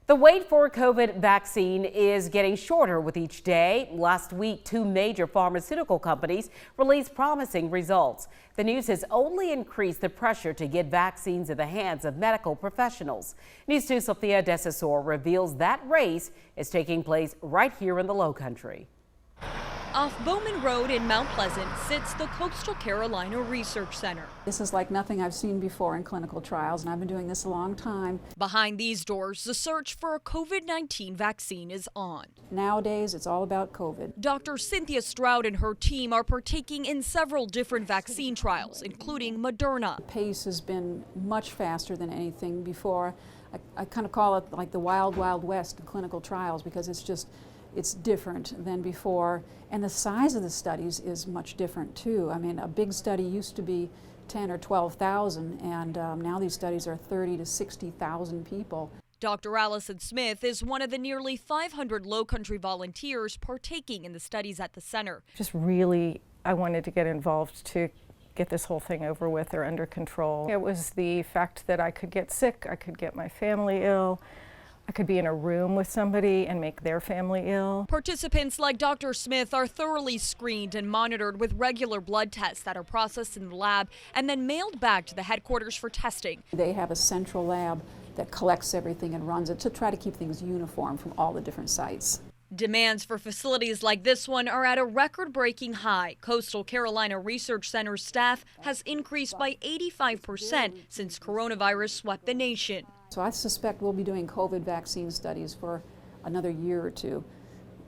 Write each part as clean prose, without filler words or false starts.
The wait for COVID vaccine is getting shorter with each day. Last week, two major pharmaceutical companies released promising results. The news has only increased the pressure to get vaccines in the hands of medical professionals. News 2's Sophia Desasor reveals that race is taking place right here in the Lowcountry. Off Bowman Road in Mount Pleasant sits the Coastal Carolina Research Center. This is like nothing I've seen before in clinical trials, and I've been doing this a long time. Behind these doors, the search for a COVID-19 vaccine is on. Nowadays, it's all about COVID. Dr. Cynthia Stroud and her team are partaking in several different vaccine trials, including Moderna. The pace has been much faster than anything before. I kind of call it like the wild, wild west of clinical trials because it's different than before, and the size of the studies is much different too. I mean, a big study used to be 10 or 12,000, and now these studies are 30 to 60,000 people. Dr. Allison Smith is one of the nearly 500 Lowcountry volunteers partaking in the studies at the center. Just really, I wanted to get involved to get this whole thing over with or under control. It was the fact that I could get sick, I could get my family ill, I could be in a room with somebody and make their family ill. Participants like Dr. Smith are thoroughly screened and monitored with regular blood tests that are processed in the lab and then mailed back to the headquarters for testing. They have a central lab that collects everything and runs it to try to keep things uniform from all the different sites. Demands for facilities like this one are at a record-breaking high. Coastal Carolina Research Center staff has increased by 85% since coronavirus swept the nation. So I suspect we'll be doing COVID vaccine studies for another year or two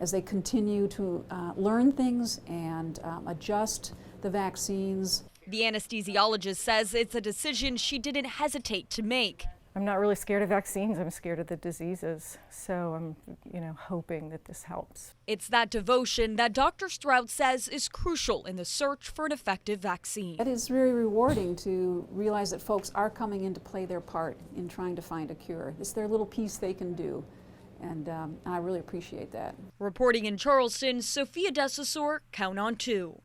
as they continue to learn things and adjust the vaccines. The anesthesiologist says it's a decision she didn't hesitate to make. I'm not really scared of vaccines, I'm scared of the diseases, so I'm hoping that this helps. It's that devotion that Dr. Stroud says is crucial in the search for an effective vaccine. It is very rewarding to realize that folks are coming in to play their part in trying to find a cure. It's their little piece they can do, and I really appreciate that. Reporting in Charleston, Sophia Desasor, Count on 2.